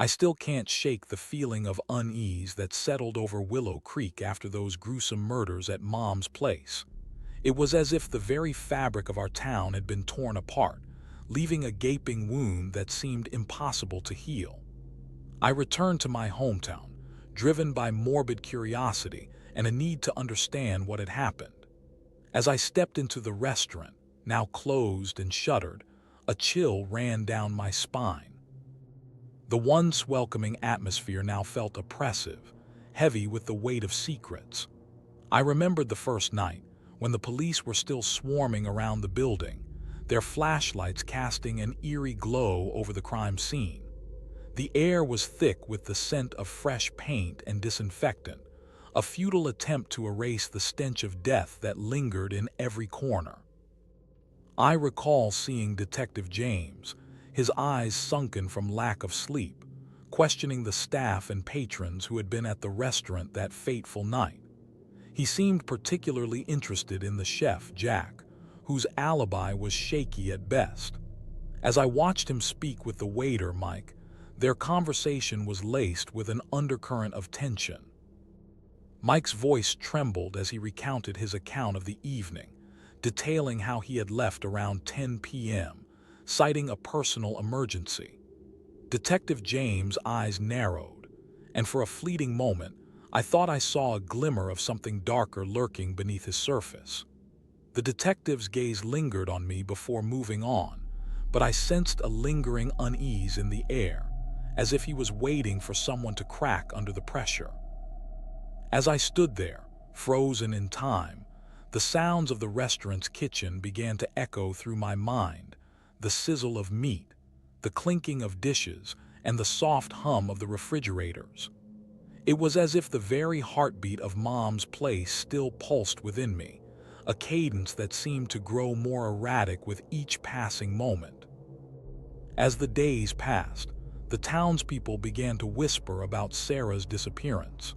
I still can't shake the feeling of unease that settled over Willow Creek after those gruesome murders at Mom's place. It was as if the very fabric of our town had been torn apart, leaving a gaping wound that seemed impossible to heal. I returned to my hometown, driven by morbid curiosity and a need to understand what had happened. As I stepped into the restaurant, now closed and shuttered, a chill ran down my spine. The once welcoming atmosphere now felt oppressive, heavy with the weight of secrets. I remembered the first night, when the police were still swarming around the building, their flashlights casting an eerie glow over the crime scene. The air was thick with the scent of fresh paint and disinfectant, a futile attempt to erase the stench of death that lingered in every corner. I recall seeing Detective James, his eyes sunken from lack of sleep, questioning the staff and patrons who had been at the restaurant that fateful night. He seemed particularly interested in the chef, Jack, whose alibi was shaky at best. As I watched him speak with the waiter, Mike, their conversation was laced with an undercurrent of tension. Mike's voice trembled as he recounted his account of the evening, detailing how he had left around 10 p.m., citing a personal emergency. Detective James' eyes narrowed, and for a fleeting moment, I thought I saw a glimmer of something darker lurking beneath his surface. The detective's gaze lingered on me before moving on, but I sensed a lingering unease in the air, as if he was waiting for someone to crack under the pressure. As I stood there, frozen in time, the sounds of the restaurant's kitchen began to echo through my mind, the sizzle of meat, the clinking of dishes, and the soft hum of the refrigerators. It was as if the very heartbeat of Mom's place still pulsed within me, a cadence that seemed to grow more erratic with each passing moment. As the days passed, the townspeople began to whisper about Sarah's disappearance.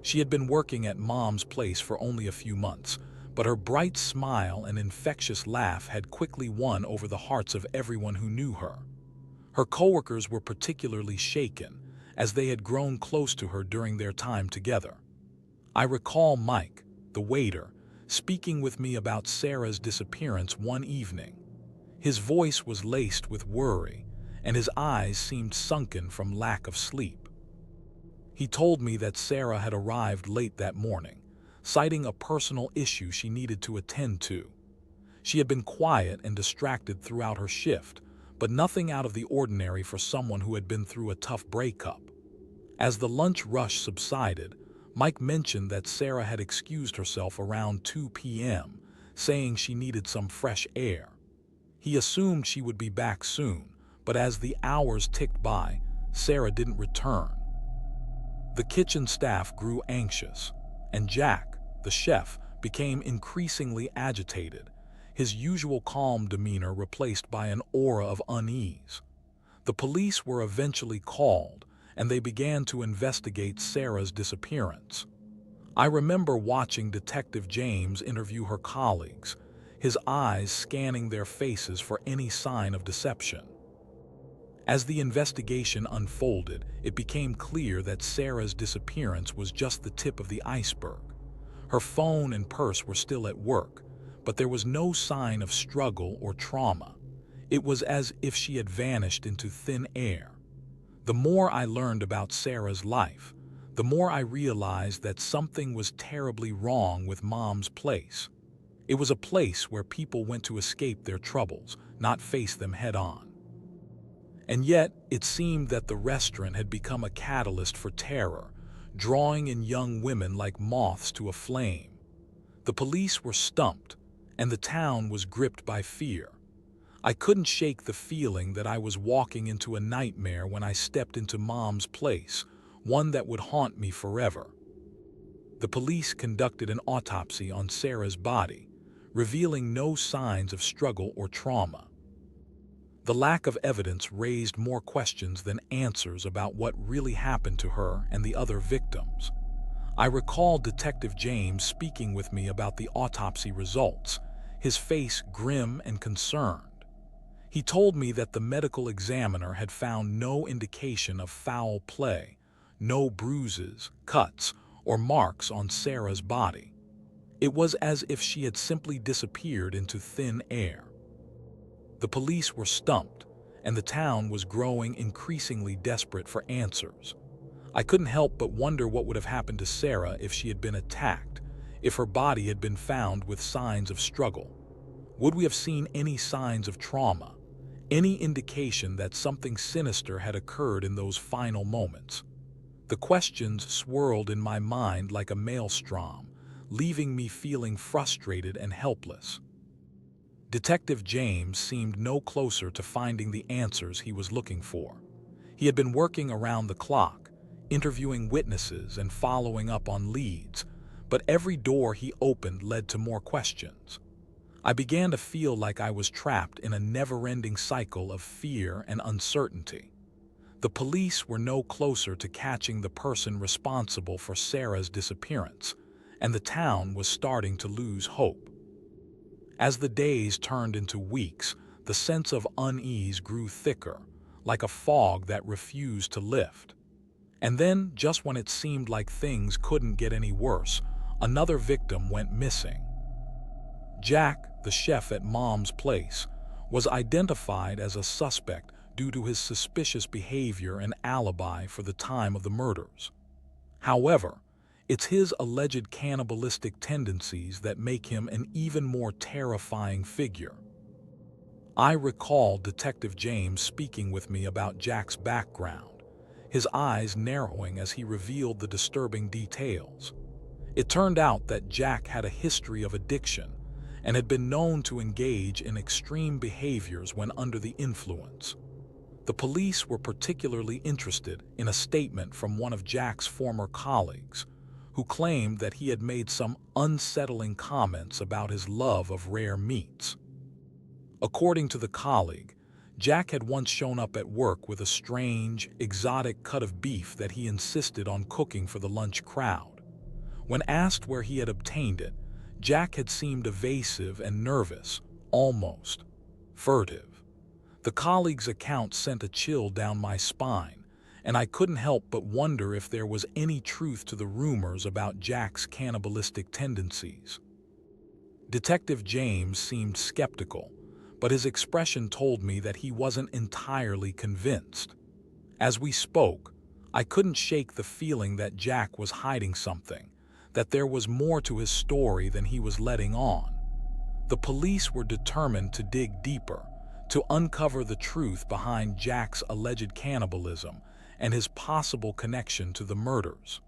She had been working at Mom's place for only a few months, but her bright smile and infectious laugh had quickly won over the hearts of everyone who knew her. Her coworkers were particularly shaken, as they had grown close to her during their time together. I recall Mike, the waiter, speaking with me about Sarah's disappearance one evening. His voice was laced with worry, and his eyes seemed sunken from lack of sleep. He told me that Sarah had arrived late that morning, citing a personal issue she needed to attend to. She had been quiet and distracted throughout her shift, but nothing out of the ordinary for someone who had been through a tough breakup. As the lunch rush subsided, Mike mentioned that Sarah had excused herself around 2 p.m., saying she needed some fresh air. He assumed she would be back soon, but as the hours ticked by, Sarah didn't return. The kitchen staff grew anxious, and Jack, the chef, became increasingly agitated, his usual calm demeanor replaced by an aura of unease. The police were eventually called, and they began to investigate Sarah's disappearance. I remember watching Detective James interview her colleagues, his eyes scanning their faces for any sign of deception. As the investigation unfolded, it became clear that Sarah's disappearance was just the tip of the iceberg. Her phone and purse were still at work, but there was no sign of struggle or trauma. It was as if she had vanished into thin air. The more I learned about Sarah's life, the more I realized that something was terribly wrong with Mom's place. It was a place where people went to escape their troubles, not face them head-on. And yet, it seemed that the restaurant had become a catalyst for terror, drawing in young women like moths to a flame. The police were stumped, and the town was gripped by fear. I couldn't shake the feeling that I was walking into a nightmare when I stepped into Mom's place, one that would haunt me forever. The police conducted an autopsy on Sarah's body, revealing no signs of struggle or trauma. The lack of evidence raised more questions than answers about what really happened to her and the other victims. I recall Detective James speaking with me about the autopsy results, his face grim and concerned. He told me that the medical examiner had found no indication of foul play, no bruises, cuts, or marks on Sarah's body. It was as if she had simply disappeared into thin air. The police were stumped, and the town was growing increasingly desperate for answers. I couldn't help but wonder what would have happened to Sarah if she had been attacked, if her body had been found with signs of struggle. Would we have seen any signs of trauma, any indication that something sinister had occurred in those final moments? The questions swirled in my mind like a maelstrom, leaving me feeling frustrated and helpless. Detective James seemed no closer to finding the answers he was looking for. He had been working around the clock, interviewing witnesses and following up on leads, but every door he opened led to more questions. I began to feel like I was trapped in a never-ending cycle of fear and uncertainty. The police were no closer to catching the person responsible for Sarah's disappearance, and the town was starting to lose hope. As the days turned into weeks, the sense of unease grew thicker, like a fog that refused to lift. And then, just when it seemed like things couldn't get any worse, another victim went missing. Jack, the chef at Mom's place, was identified as a suspect due to his suspicious behavior and alibi for the time of the murders. However, it's his alleged cannibalistic tendencies that make him an even more terrifying figure. I recall Detective James speaking with me about Jack's background, his eyes narrowing as he revealed the disturbing details. It turned out that Jack had a history of addiction and had been known to engage in extreme behaviors when under the influence. The police were particularly interested in a statement from one of Jack's former colleagues, who claimed that he had made some unsettling comments about his love of rare meats. According to the colleague, Jack had once shown up at work with a strange, exotic cut of beef that he insisted on cooking for the lunch crowd. When asked where he had obtained it, Jack had seemed evasive and nervous, almost furtive. The colleague's account sent a chill down my spine, and I couldn't help but wonder if there was any truth to the rumors about Jack's cannibalistic tendencies. Detective James seemed skeptical, but his expression told me that he wasn't entirely convinced. As we spoke, I couldn't shake the feeling that Jack was hiding something, that there was more to his story than he was letting on. The police were determined to dig deeper, to uncover the truth behind Jack's alleged cannibalism and his possible connection to the murders.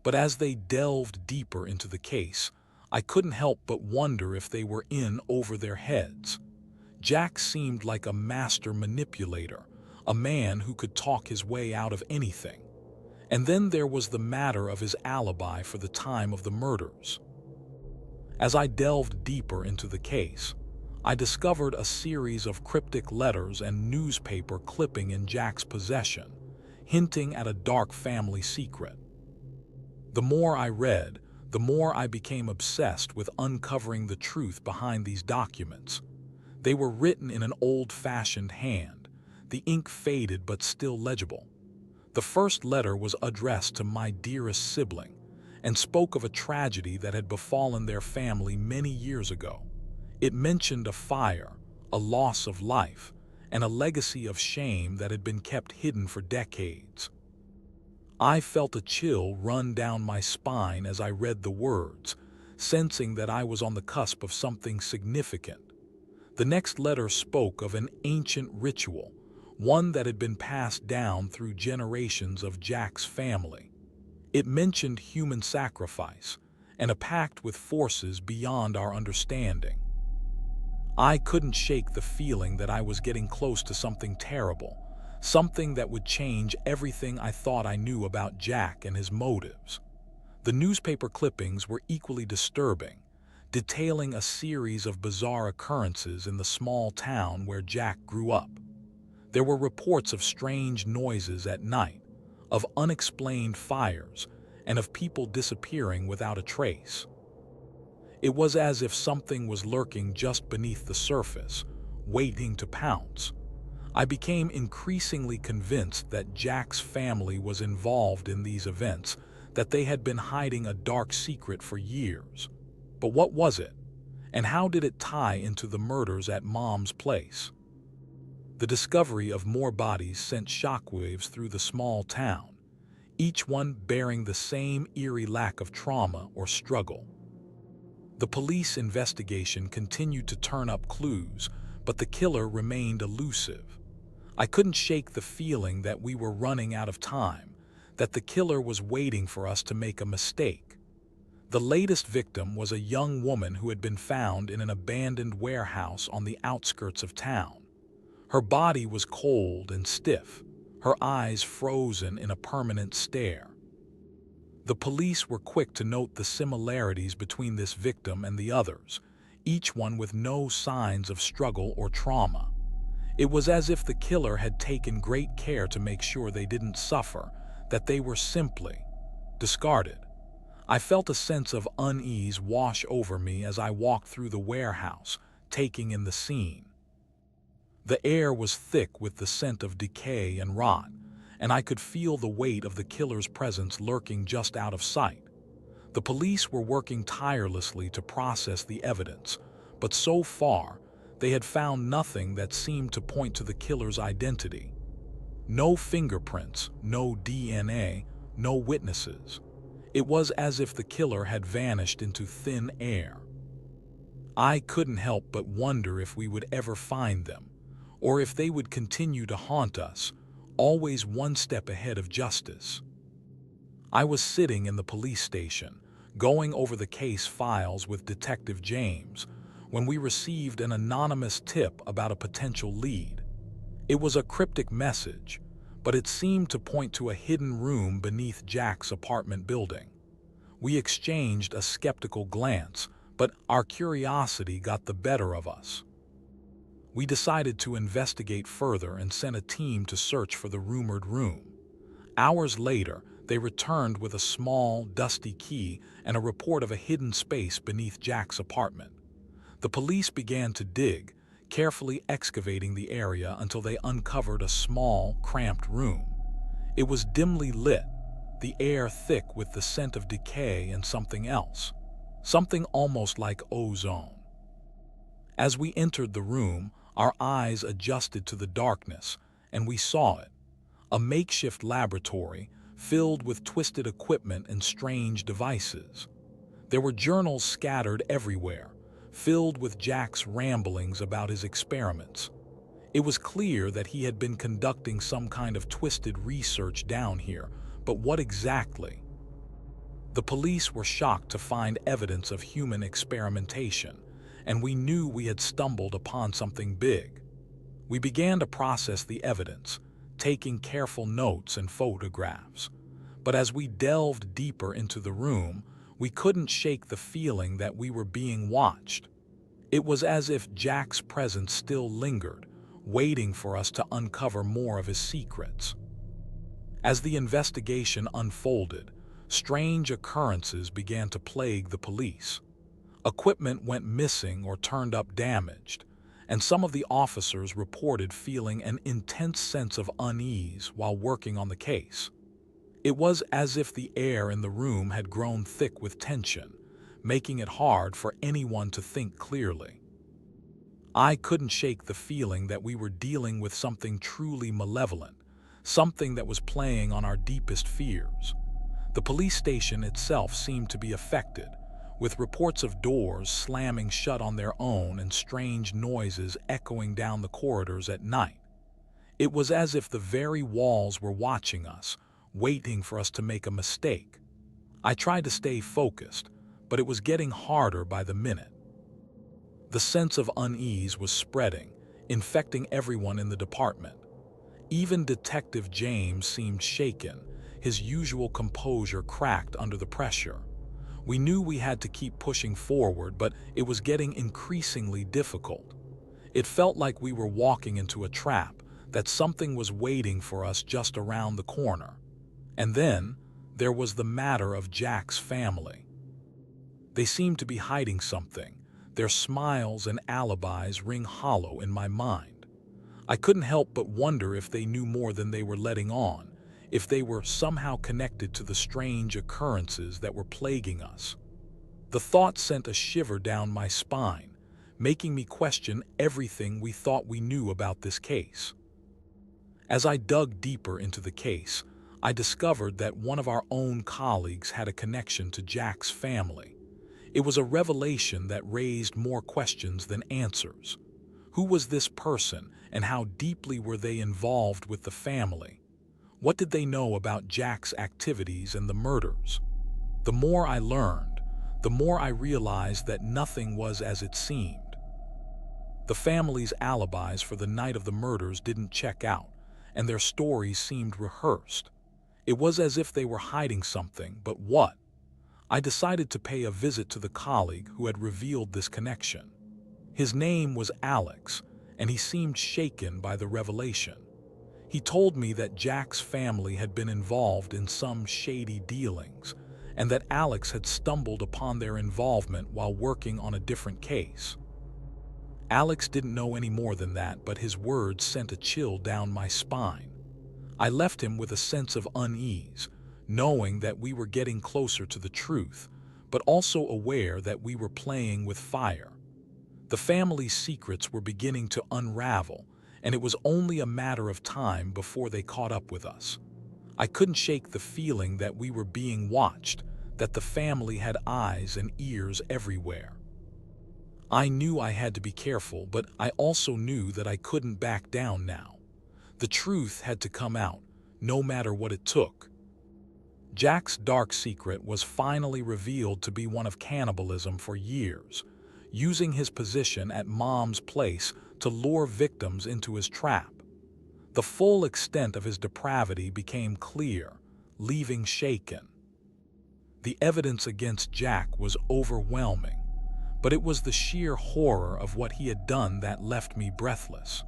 But as they delved deeper into the case, I couldn't help but wonder if they were in over their heads. Jack seemed like a master manipulator, a man who could talk his way out of anything. And then there was the matter of his alibi for the time of the murders. As I delved deeper into the case, I discovered a series of cryptic letters and newspaper clipping in Jack's possession, hinting at a dark family secret. The more I read, the more I became obsessed with uncovering the truth behind these documents. They were written in an old-fashioned hand, the ink faded but still legible. The first letter was addressed to my dearest sibling and spoke of a tragedy that had befallen their family many years ago. It mentioned a fire, a loss of life, and a legacy of shame that had been kept hidden for decades. I felt a chill run down my spine as I read the words, sensing that I was on the cusp of something significant. The next letter spoke of an ancient ritual, one that had been passed down through generations of Jack's family. It mentioned human sacrifice and a pact with forces beyond our understanding. I couldn't shake the feeling that I was getting close to something terrible, something that would change everything I thought I knew about Jack and his motives. The newspaper clippings were equally disturbing, detailing a series of bizarre occurrences in the small town where Jack grew up. There were reports of strange noises at night, of unexplained fires, and of people disappearing without a trace. It was as if something was lurking just beneath the surface, waiting to pounce. I became increasingly convinced that Jack's family was involved in these events, that they had been hiding a dark secret for years. But what was it? And how did it tie into the murders at Mom's place? The discovery of more bodies sent shockwaves through the small town, each one bearing the same eerie lack of trauma or struggle. The police investigation continued to turn up clues, but the killer remained elusive. I couldn't shake the feeling that we were running out of time, that the killer was waiting for us to make a mistake. The latest victim was a young woman who had been found in an abandoned warehouse on the outskirts of town. Her body was cold and stiff, her eyes frozen in a permanent stare. The police were quick to note the similarities between this victim and the others, each one with no signs of struggle or trauma. It was as if the killer had taken great care to make sure they didn't suffer, that they were simply discarded. I felt a sense of unease wash over me as I walked through the warehouse, taking in the scene. The air was thick with the scent of decay and rot, and I could feel the weight of the killer's presence lurking just out of sight. The police were working tirelessly to process the evidence, but so far, they had found nothing that seemed to point to the killer's identity. No fingerprints, no DNA, no witnesses. It was as if the killer had vanished into thin air. I couldn't help but wonder if we would ever find them, or if they would continue to haunt us, always one step ahead of justice. I was sitting in the police station, going over the case files with Detective James, when we received an anonymous tip about a potential lead. It was a cryptic message, but it seemed to point to a hidden room beneath Jack's apartment building. We exchanged a skeptical glance, but our curiosity got the better of us. We decided to investigate further and sent a team to search for the rumored room. Hours later, they returned with a small, dusty key and a report of a hidden space beneath Jack's apartment. The police began to dig, carefully excavating the area until they uncovered a small, cramped room. It was dimly lit, the air thick with the scent of decay and something else, something almost like ozone. As we entered the room, our eyes adjusted to the darkness, and we saw it, a makeshift laboratory filled with twisted equipment and strange devices. There were journals scattered everywhere, filled with Jack's ramblings about his experiments. It was clear that he had been conducting some kind of twisted research down here, but what exactly? The police were shocked to find evidence of human experimentation, and we knew we had stumbled upon something big. We began to process the evidence, taking careful notes and photographs. But as we delved deeper into the room, we couldn't shake the feeling that we were being watched. It was as if Jack's presence still lingered, waiting for us to uncover more of his secrets. As the investigation unfolded, strange occurrences began to plague the police. Equipment went missing or turned up damaged, and some of the officers reported feeling an intense sense of unease while working on the case. It was as if the air in the room had grown thick with tension, making it hard for anyone to think clearly. I couldn't shake the feeling that we were dealing with something truly malevolent, something that was playing on our deepest fears. The police station itself seemed to be affected, with reports of doors slamming shut on their own and strange noises echoing down the corridors at night. It was as if the very walls were watching us, waiting for us to make a mistake. I tried to stay focused, but it was getting harder by the minute. The sense of unease was spreading, infecting everyone in the department. Even Detective James seemed shaken, his usual composure cracked under the pressure. We knew we had to keep pushing forward, but it was getting increasingly difficult. It felt like we were walking into a trap, that something was waiting for us just around the corner. And then, there was the matter of Jack's family. They seemed to be hiding something, Their smiles and alibis ring hollow in my mind. I couldn't help but wonder if they knew more than they were letting on, if they were somehow connected to the strange occurrences that were plaguing us. The thought sent a shiver down my spine, making me question everything we thought we knew about this case. As I dug deeper into the case, I discovered that one of our own colleagues had a connection to Jack's family. It was a revelation that raised more questions than answers. Who was this person, and how deeply were they involved with the family? What did they know about Jack's activities and the murders? The more I learned, the more I realized that nothing was as it seemed. The family's alibis for the night of the murders didn't check out, and their stories seemed rehearsed. It was as if they were hiding something, but what? I decided to pay a visit to the colleague who had revealed this connection. His name was Alex, and he seemed shaken by the revelation. He told me that Jack's family had been involved in some shady dealings, and that Alex had stumbled upon their involvement while working on a different case. Alex didn't know any more than that, but his words sent a chill down my spine. I left him with a sense of unease, knowing that we were getting closer to the truth, but also aware that we were playing with fire. The family's secrets were beginning to unravel, and it was only a matter of time before they caught up with us. I couldn't shake the feeling that we were being watched, that the family had eyes and ears everywhere. I knew I had to be careful, but I also knew that I couldn't back down now. The truth had to come out, no matter what it took. Jack's dark secret was finally revealed to be one of cannibalism for years, using his position at Mom's place to lure victims into his trap. The full extent of his depravity became clear, leaving shaken. The evidence against Jack was overwhelming, but it was the sheer horror of what he had done that left me breathless.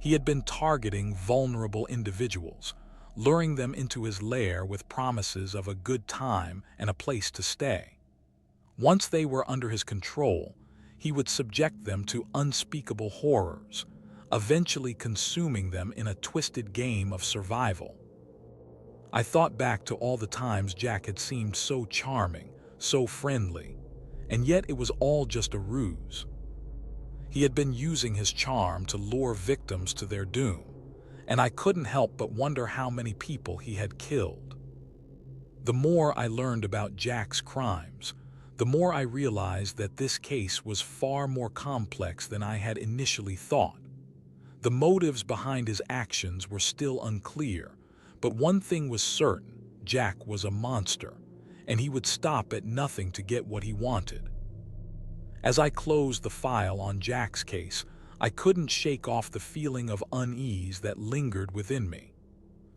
He had been targeting vulnerable individuals, luring them into his lair with promises of a good time and a place to stay. Once they were under his control, he would subject them to unspeakable horrors, eventually consuming them in a twisted game of survival. I thought back to all the times Jack had seemed so charming, so friendly, and yet it was all just a ruse. He had been using his charm to lure victims to their doom, and I couldn't help but wonder how many people he had killed. The more I learned about Jack's crimes, the more I realized that this case was far more complex than I had initially thought. The motives behind his actions were still unclear, but one thing was certain: Jack was a monster, and he would stop at nothing to get what he wanted. As I closed the file on Jack's case, I couldn't shake off the feeling of unease that lingered within me.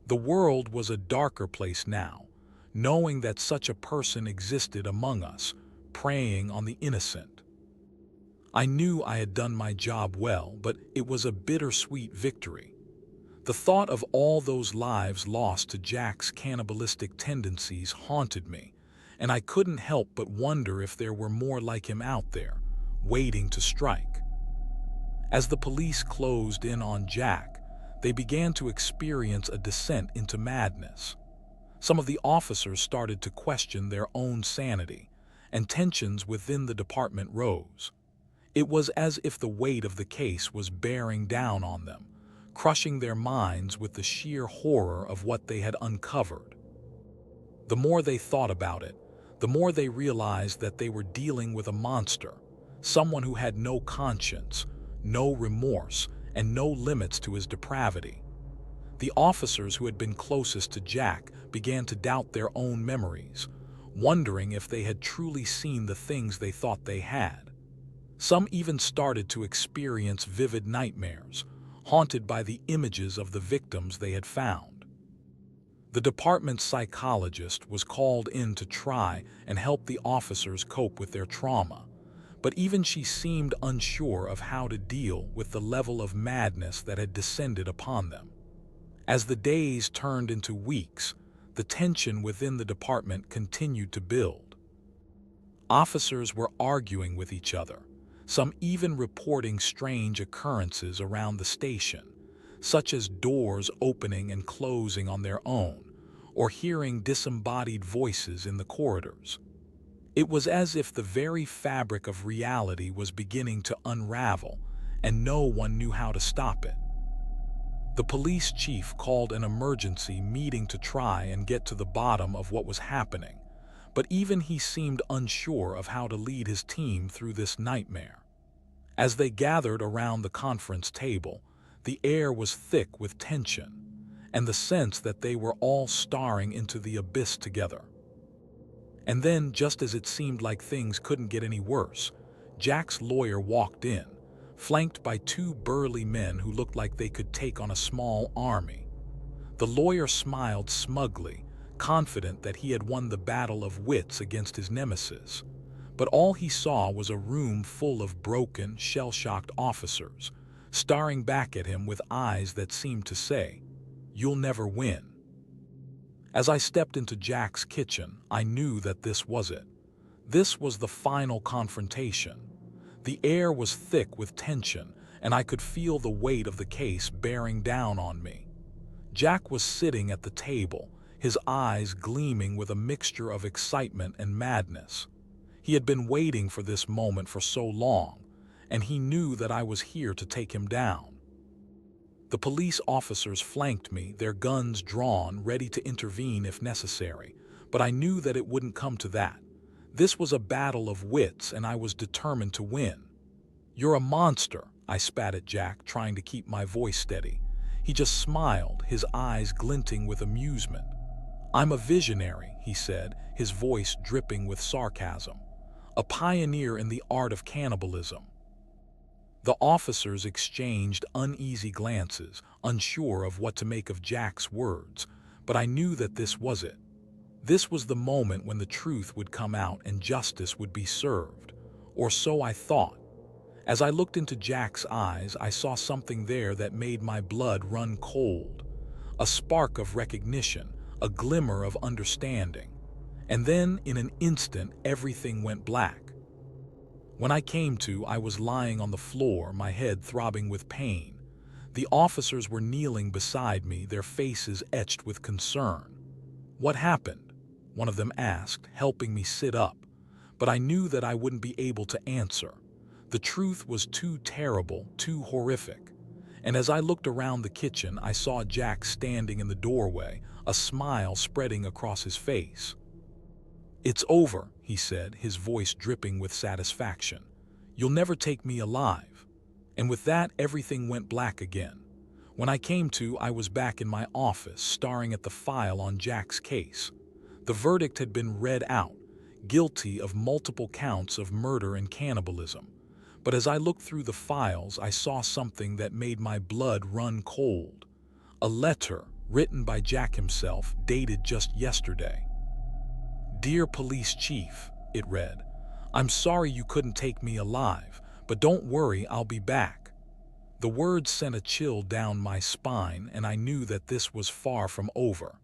The world was a darker place now, knowing that such a person existed among us, preying on the innocent. I knew I had done my job well, but it was a bittersweet victory. The thought of all those lives lost to Jack's cannibalistic tendencies haunted me, and I couldn't help but wonder if there were more like him out there, waiting to strike. As the police closed in on Jack, they began to experience a descent into madness. Some of the officers started to question their own sanity, and tensions within the department rose. It was as if the weight of the case was bearing down on them, crushing their minds with the sheer horror of what they had uncovered. The more they thought about it, the more they realized that they were dealing with a monster, someone who had no conscience, no remorse, and no limits to his depravity. The officers who had been closest to Jack began to doubt their own memories, wondering if they had truly seen the things they thought they had. Some even started to experience vivid nightmares, haunted by the images of the victims they had found. The department's psychologist was called in to try and help the officers cope with their trauma, but even she seemed unsure of how to deal with the level of madness that had descended upon them. As the days turned into weeks, the tension within the department continued to build. Officers were arguing with each other, some even reporting strange occurrences around the station, such as doors opening and closing on their own, or hearing disembodied voices in the corridors. It was as if the very fabric of reality was beginning to unravel, and no one knew how to stop it. The police chief called an emergency meeting to try and get to the bottom of what was happening, but even he seemed unsure of how to lead his team through this nightmare. As they gathered around the conference table, the air was thick with tension, and the sense that they were all staring into the abyss together. And then, just as it seemed like things couldn't get any worse, Jack's lawyer walked in, flanked by two burly men who looked like they could take on a small army. The lawyer smiled smugly, confident that he had won the battle of wits against his nemesis. But all he saw was a room full of broken, shell-shocked officers, staring back at him with eyes that seemed to say, "You'll never win." As I stepped into Jack's kitchen, I knew that this was it. This was the final confrontation. The air was thick with tension, and I could feel the weight of the case bearing down on me. Jack was sitting at the table, his eyes gleaming with a mixture of excitement and madness. He had been waiting for this moment for so long, and he knew that I was here to take him down. The police officers flanked me, their guns drawn, ready to intervene if necessary, but I knew that it wouldn't come to that. This was a battle of wits, and I was determined to win. "You're a monster," I spat at Jack, trying to keep my voice steady. He just smiled, his eyes glinting with amusement. "I'm a visionary," he said, his voice dripping with sarcasm. "A pioneer in the art of cannibalism." The officers exchanged uneasy glances, unsure of what to make of Jack's words, but I knew that this was it. This was the moment when the truth would come out and justice would be served, or so I thought. As I looked into Jack's eyes, I saw something there that made my blood run cold. A spark of recognition, a glimmer of understanding. And then, in an instant, everything went black. When I came to, I was lying on the floor, my head throbbing with pain. The officers were kneeling beside me, their faces etched with concern. "What happened?" one of them asked, helping me sit up. But I knew that I wouldn't be able to answer. The truth was too terrible, too horrific. And as I looked around the kitchen, I saw Jack standing in the doorway, a smile spreading across his face. "It's over," he said, his voice dripping with satisfaction. "You'll never take me alive." And with that, everything went black again. When I came to, I was back in my office, staring at the file on Jack's case. The verdict had been read out, guilty of multiple counts of murder and cannibalism. But as I looked through the files, I saw something that made my blood run cold. A letter, written by Jack himself, dated just yesterday. "Dear Police Chief," it read, "I'm sorry you couldn't take me alive, but don't worry, I'll be back." The words sent a chill down my spine, and I knew that this was far from over.